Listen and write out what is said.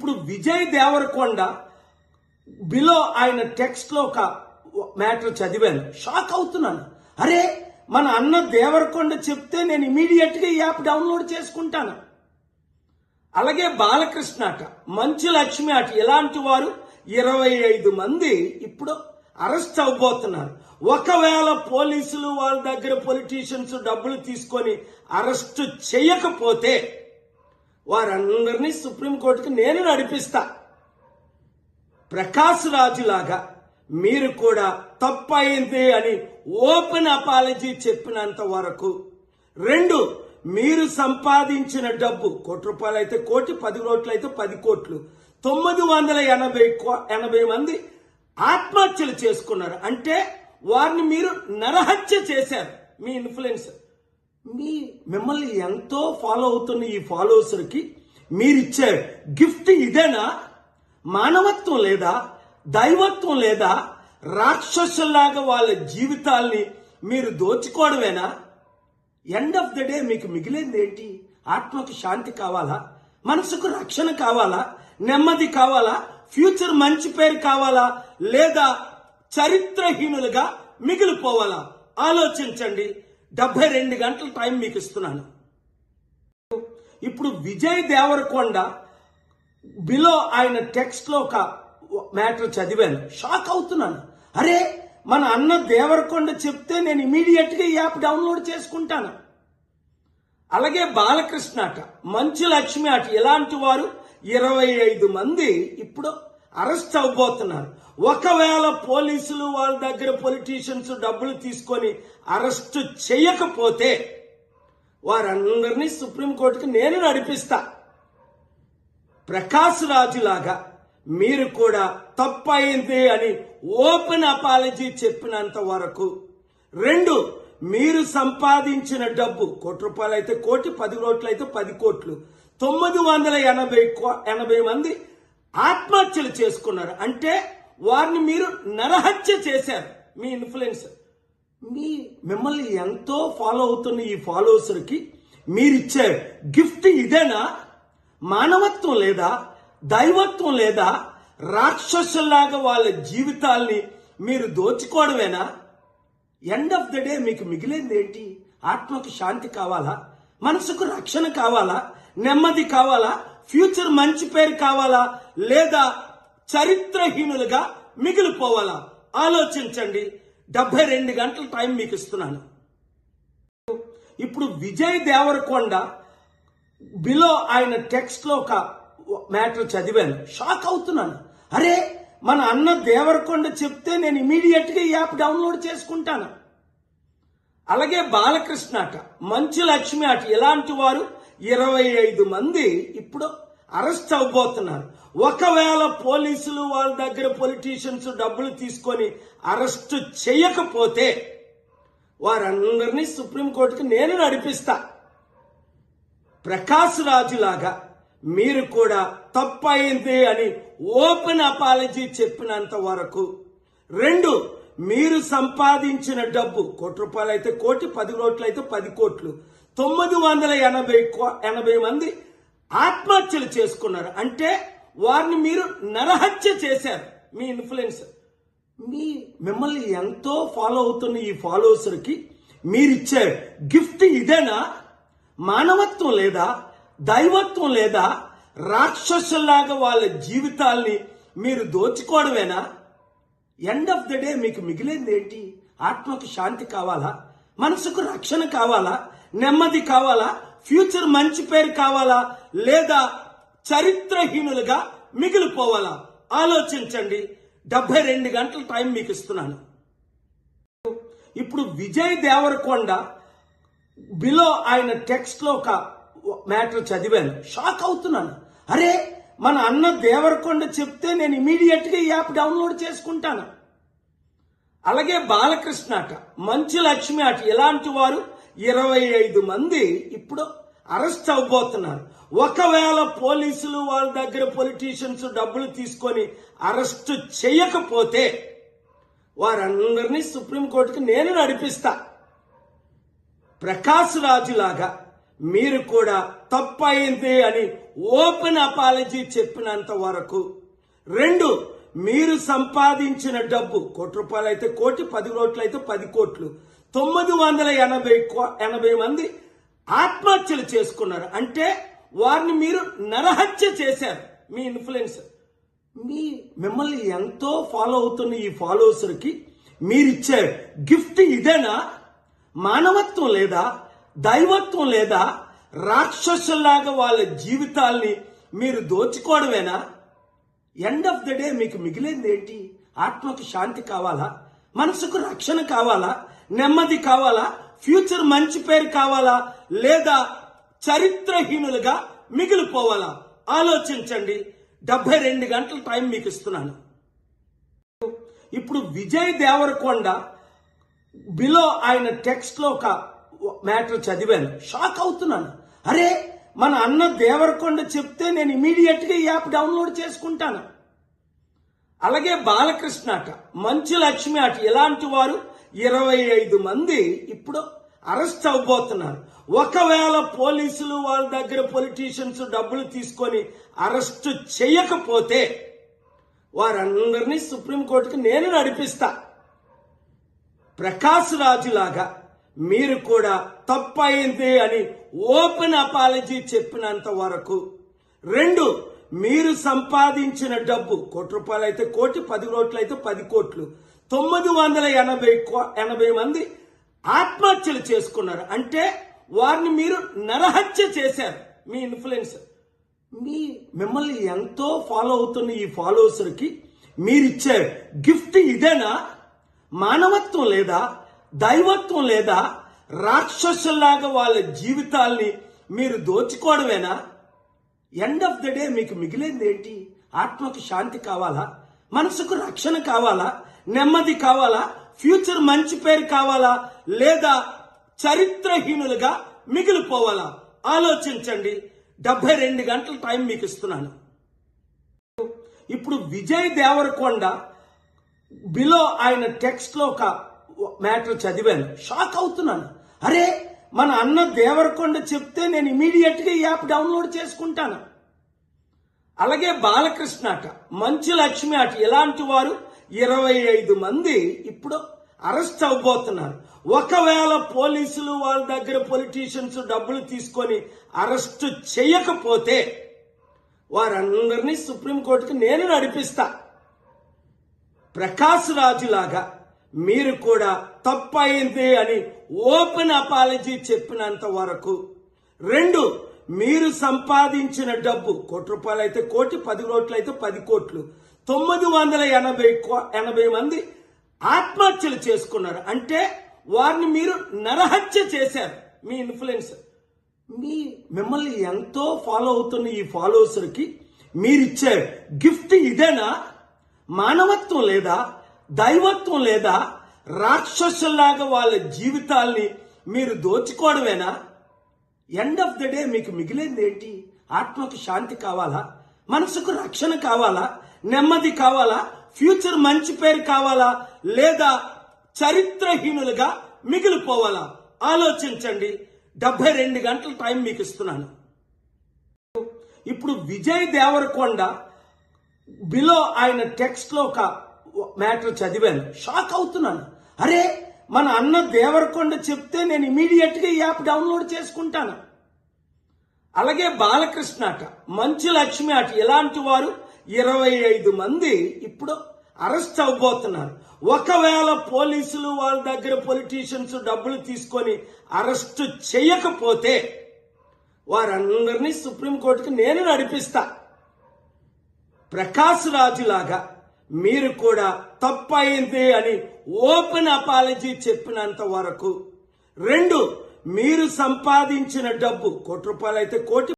ఇప్పుడు విజయ్ దేవరకొండ బిలో ఆయన టెక్స్ట్ లో ఒక మ్యాటర్ చదివాను, షాక్ అవుతున్నాను. అరే, మన అన్న దేవరకొండ చెప్తే నేను ఇమీడియట్ గా ఈ యాప్ డౌన్లోడ్ చేసుకుంటాను. అలాగే బాలకృష్ణ అట, మంచు లక్ష్మి అట, ఇలాంటి వారు 25 మంది ఇప్పుడు అరెస్ట్ అవబోతున్నారు. ఒకవేళ పోలీసులు వాళ్ళ దగ్గర పొలిటీషియన్స్ డబ్బులు తీసుకొని అరెస్ట్ చేయకపోతే వారందరినీ సుప్రీంకోర్టుకి నేను నడిపిస్తా. ప్రకాష్ రాజు లాగా మీరు కూడా తప్పయింది అని ఓపెన్ అపాలజీ చెప్పినంత వరకు, 2, మీరు సంపాదించిన డబ్బు ₹1 అయితే 1 కోటి, 10 కోట్లు అయితే 10 కోట్లు, 980 మంది ఆత్మహత్యలు చేసుకున్నారు. అంటే వారిని మీరు నరహత్య చేశారు. మీ ఇన్ఫ్లుయెన్స్, మిమ్మల్ని ఎంతో ఫాలో అవుతున్న ఈ ఫాలోవర్స్కి మీరిచ్చే గిఫ్ట్ ఇదేనా? మానవత్వం లేదా? దైవత్వం లేదా? రాక్షసుల్లాగా వాళ్ళ జీవితాల్ని మీరు దోచుకోవడమేనా? ఎండ్ ఆఫ్ ద డే మీకు మిగిలింది ఏంటి? ఆత్మకు శాంతి కావాలా? మనసుకు రక్షణ కావాలా? నెమ్మది కావాలా? ఫ్యూచర్ మంచి పేరు కావాలా? లేదా చరిత్రహీనులుగా మిగిలిపోవాలా? ఆలోచించండి. 72 గంటల టైం మీకు ఇస్తున్నాను. ఇప్పుడు విజయ్ దేవరకొండ బిలో ఆయన టెక్స్ట్ లో ఒక మ్యాటర్ చదివాను, షాక్ అవుతున్నాను. అరే, మన అన్న దేవరకొండ చెప్తే నేను ఇమీడియట్ గా ఈ యాప్ డౌన్లోడ్ చేసుకుంటాను. అలాగే బాలకృష్ణ అట, మంచు లక్ష్మి అట, ఇలాంటి వారు 25 మంది ఇప్పుడు అరెస్ట్ అవబోతున్నారు. ఒకవేళ పోలీసులు వాళ్ళ దగ్గర పొలిటీషియన్స్ డబ్బులు తీసుకొని అరెస్ట్ చేయకపోతే వారందరినీ సుప్రీంకోర్టుకి నేను నడిపిస్తా. ప్రకాష్ రాజు లాగా మీరు కూడా తప్పయింది అని ఓపెన్ అపాలజీ చెప్పినంత వరకు, 2, మీరు సంపాదించిన డబ్బు ₹1 అయితే 1 కోటి, 10 కోట్లు అయితే 10 కోట్లు, 980 మంది ఆత్మహత్యలు చేసుకున్నారు. అంటే వారిని మీరు నరహత్య చేశారు. మీ ఇన్ఫ్లుయెన్స్, మిమ్మల్ని ఎంతో ఫాలో అవుతున్న ఈ ఫాలోవర్స్కి మీరిచ్చే గిఫ్ట్ ఇదేనా? మానవత్వం లేదా? దైవత్వం లేదా? రాక్షసుల్లాగా వాళ్ళ జీవితాల్ని మీరు దోచుకోవడమేనా? ఎండ్ ఆఫ్ ద డే మీకు మిగిలింది ఏంటి? ఆత్మకు శాంతి కావాలా? మనసుకు రక్షణ కావాలా? నెమ్మది కావాలా? ఫ్యూచర్ మంచి పేరు కావాలా? లేదా చరిత్రహీనులుగా మిగిలిపోవాలా? ఆలోచించండి. 72 గంటల టైం మీకు ఇస్తున్నాను. ఇప్పుడు విజయ్ దేవరకొండ బిలో ఆయన టెక్స్ట్ లో ఒక మ్యాటర్ చదివాను, షాక్ అవుతున్నాను. అరే, మన అన్న దేవరకొండ చెప్తే నేను ఇమీడియట్ గా ఈ యాప్ డౌన్లోడ్ చేసుకుంటాను. అలాగే బాలకృష్ణ అట, మంచు లక్ష్మి అట, ఇలాంటి వారు 25 మంది ఇప్పుడు అరెస్ట్ అవబోతున్నారు. ఒకవేళ పోలీసులు వాళ్ళ దగ్గర పొలిటీషియన్స్ డబ్బులు తీసుకొని అరెస్ట్ చేయకపోతే వారందరినీ సుప్రీంకోర్టుకి నేను నడిపిస్తా. ప్రకాష్ రాజు లాగా మీరు కూడా తప్పయింది అని ఓపెన్ అపాలజీ చెప్పినంత వరకు, 2, మీరు సంపాదించిన డబ్బు ₹1 అయితే 1 కోటి, 10 కోట్లు అయితే 10 కోట్లు, 980 మంది ఆత్మహత్యలు చేసుకున్నారు. అంటే వారిని మీరు నరహత్య చేశారు. మీ ఇన్ఫ్లుయెన్స్, మిమ్మల్ని ఎంతో ఫాలో అవుతున్న ఈ ఫాలోవర్స్కి మీరిచ్చే గిఫ్ట్ ఇదేనా? మానవత్వం లేదా? దైవత్వం లేదా? రాక్షసుల్లాగా వాళ్ళ జీవితాల్ని మీరు దోచుకోవడమేనా? ఎండ్ ఆఫ్ ద డే మీకు మిగిలింది ఏంటి? ఆత్మకు శాంతి కావాలా? మనసుకు రక్షణ కావాలా? నెమ్మది కావాలా? ఫ్యూచర్ మంచి పేరు కావాలా? లేదా చరిత్రహీనులుగా మిగిలిపోవాలా? ఆలోచించండి. 72 గంటల టైం మీకు ఇస్తున్నాను. ఇప్పుడు విజయ్ దేవరకొండ బిలో ఆయన టెక్స్ట్ లో ఒక మ్యాటర్ చదివాను, షాక్ అవుతున్నాను. అరే, మన అన్న దేవరకొండ చెప్తే నేను ఇమీడియట్ గా ఈ యాప్ డౌన్లోడ్ చేసుకుంటాను. అలాగే బాలకృష్ణ అట, మంచు లక్ష్మి అట, ఇలాంటి వారు 25 మంది ఇప్పుడు అరెస్ట్ అవబోతున్నారు. ఒకవేళ పోలీసులు వాళ్ళ దగ్గర పొలిటీషియన్స్ డబ్బులు తీసుకొని అరెస్ట్ చేయకపోతే వారందరినీ సుప్రీంకోర్టుకి నేను నడిపిస్తా. ప్రకాష్ రాజు లాగా మీరు కూడా తప్పయింది అని ఓపెన్ అపాలజీ చెప్పినంత వరకు. 2, మీరు సంపాదించిన డబ్బు ₹1 అయితే 1 కోటి, 10 కోట్లు అయితే 10 కోట్లు, 980 మంది ఆత్మహత్యలు చేసుకున్నారు. అంటే వారిని మీరు నరహత్య చేశారు. మీ ఇన్ఫ్లుయెన్స్, మిమ్మల్ని ఎంతో ఫాలో అవుతున్న ఈ ఫాలోవర్స్కి మీరిచ్చే గిఫ్ట్ ఇదేనా? మానవత్వం లేదా? దైవత్వం లేదా? రాక్షసుల్లాగా వాళ్ళ జీవితాల్ని మీరు దోచుకోవడమేనా? ఎండ్ ఆఫ్ ద డే మీకు మిగిలింది ఏంటి? ఆత్మకు శాంతి కావాలా? మనసుకు రక్షణ కావాలా? నెమ్మది కావాలా? ఫ్యూచర్ మంచి పేరు కావాలా? లేదా చరిత్రహీనులుగా మిగిలిపోవాలా? ఆలోచించండి. 72 గంటల టైం మీకు ఇస్తున్నాను. ఇప్పుడు విజయ్ దేవరకొండ బిలో ఆయన టెక్స్ట్ లో ఒక మ్యాటర్ చదివాను, షాక్ అవుతున్నాను. అరే, మన అన్న దేవరకొండ చెప్తే నేను ఇమీడియట్ గా ఈ యాప్ డౌన్లోడ్ చేసుకుంటాను. అలాగే బాలకృష్ణ అట, మంచు లక్ష్మి అట, ఇలాంటి వారు 25 మంది ఇప్పుడు అరెస్ట్ అవబోతున్నారు. ఒకవేళ పోలీసులు వాళ్ళ దగ్గర పొలిటీషియన్స్ డబ్బులు తీసుకొని అరెస్ట్ చేయకపోతే వారందరినీ సుప్రీంకోర్టుకి నేను నడిపిస్తా. ప్రకాష్ రాజు లాగా మీరు కూడా తప్పయింది అని ఓపెన్ అపాలజీ చెప్పినంత వరకు. 2, మీరు సంపాదించిన డబ్బు ₹1 అయితే 1 కోటి, 10 కోట్లు అయితే 10 కోట్లు, 980 మంది ఆత్మహత్యలు చేసుకున్నారు. అంటే వారిని మీరు నరహత్య చేశారు. మీ ఇన్ఫ్లుయెన్స్, మిమ్మల్ని ఎంతో ఫాలో అవుతున్న ఈ ఫాలోవర్స్కి మీరిచ్చే గిఫ్ట్ ఇదేనా? మానవత్వం లేదా? దైవత్వం లేదా? రాక్షసుల్లాగా వాళ్ళ జీవితాల్ని మీరు దోచుకోవడమేనా? ఎండ్ ఆఫ్ ద డే మీకు మిగిలింది ఏంటి? ఆత్మకు శాంతి కావాలా? మనసుకు రక్షణ కావాలా? నెమ్మది కావాలా? ఫ్యూచర్ మంచి పేరు కావాలా? లేదా చరిత్రహీనులుగా మిగిలిపోవాలా? ఆలోచించండి. 72 గంటల టైం మీకు ఇస్తున్నాను. ఇప్పుడు విజయ్ దేవరకొండ బిలో ఆయన టెక్స్ట్ లో ఒక మ్యాటర్ చదివాను, షాక్ అవుతున్నాను. అరే, మన అన్న దేవరకొండ చెప్తే నేను ఇమీడియట్ గా ఈ యాప్ డౌన్లోడ్ చేసుకుంటాను. అలాగే బాలకృష్ణ అట, మంచు లక్ష్మి అట, ఇలాంటి వారు 25 మంది ఇప్పుడు అరెస్ట్ అవబోతున్నారు. ఒకవేళ పోలీసులు వాళ్ళ దగ్గర పొలిటీషియన్స్ డబ్బులు తీసుకొని అరెస్ట్ చేయకపోతే వారందరినీ సుప్రీంకోర్టుకి నేను నడిపిస్తా. ప్రకాష్ రాజు లాగా మీరు కూడా తప్పయింది అని ఓపెన్ అపాలజీ చెప్పినంత వరకు. 2, మీరు సంపాదించిన డబ్బు ₹1 అయితే 1 కోటి, 10 కోట్లు అయితే 10 కోట్లు, 980 మంది ఆత్మహత్యలు చేసుకున్నారు. అంటే వారిని మీరు నరహత్య చేశారు. మీ ఇన్ఫ్లుయెన్స్, మిమ్మల్ని ఎంతో ఫాలో అవుతున్న ఈ ఫాలోవర్స్కి మీరిచ్చే గిఫ్ట్ ఇదేనా? మానవత్వం లేదా? దైవత్వం లేదా? రాక్షసుల్లాగా వాళ్ళ జీవితాల్ని మీరు దోచుకోవడమేనా? ఎండ్ ఆఫ్ ద డే మీకు మిగిలింది ఏంటి? ఆత్మకు శాంతి కావాలా? మనసుకు రక్షణ కావాలా? నెమ్మది కావాలా? ఫ్యూచర్ మంచి పేరు కావాలా? లేదా చరిత్రహీనులుగా మిగిలిపోవాలా? ఆలోచించండి. 72 గంటల టైం మీకు ఇస్తున్నాను. ఇప్పుడు విజయ్ దేవరకొండ బిలో ఆయన టెక్స్ట్ లో ఒక మ్యాటర్ చదివాను, షాక్ అవుతున్నాను. అరే, మన అన్న దేవరకొండ చెప్తే నేను ఇమీడియట్ గా ఈ యాప్ డౌన్లోడ్ చేసుకుంటాను. అలాగే బాలకృష్ణ అట, మంచు లక్ష్మి అట, ఇలాంటి వారు 25 మంది ఇప్పుడు అరెస్ట్ అవబోతున్నారు. ఒకవేళ పోలీసులు వాళ్ళ దగ్గర పొలిటీషియన్స్ డబ్బులు తీసుకొని అరెస్ట్ చేయకపోతే వారందరినీ సుప్రీంకోర్టుకి నేను నడిపిస్తా. ప్రకాష్ రాజు లాగా మీరు కూడా తప్పయింది అని ఓపెన్ అపాలజీ చెప్పినంత వరకు. 2, మీరు సంపాదించిన డబ్బు ₹1 అయితే 1 కోటి,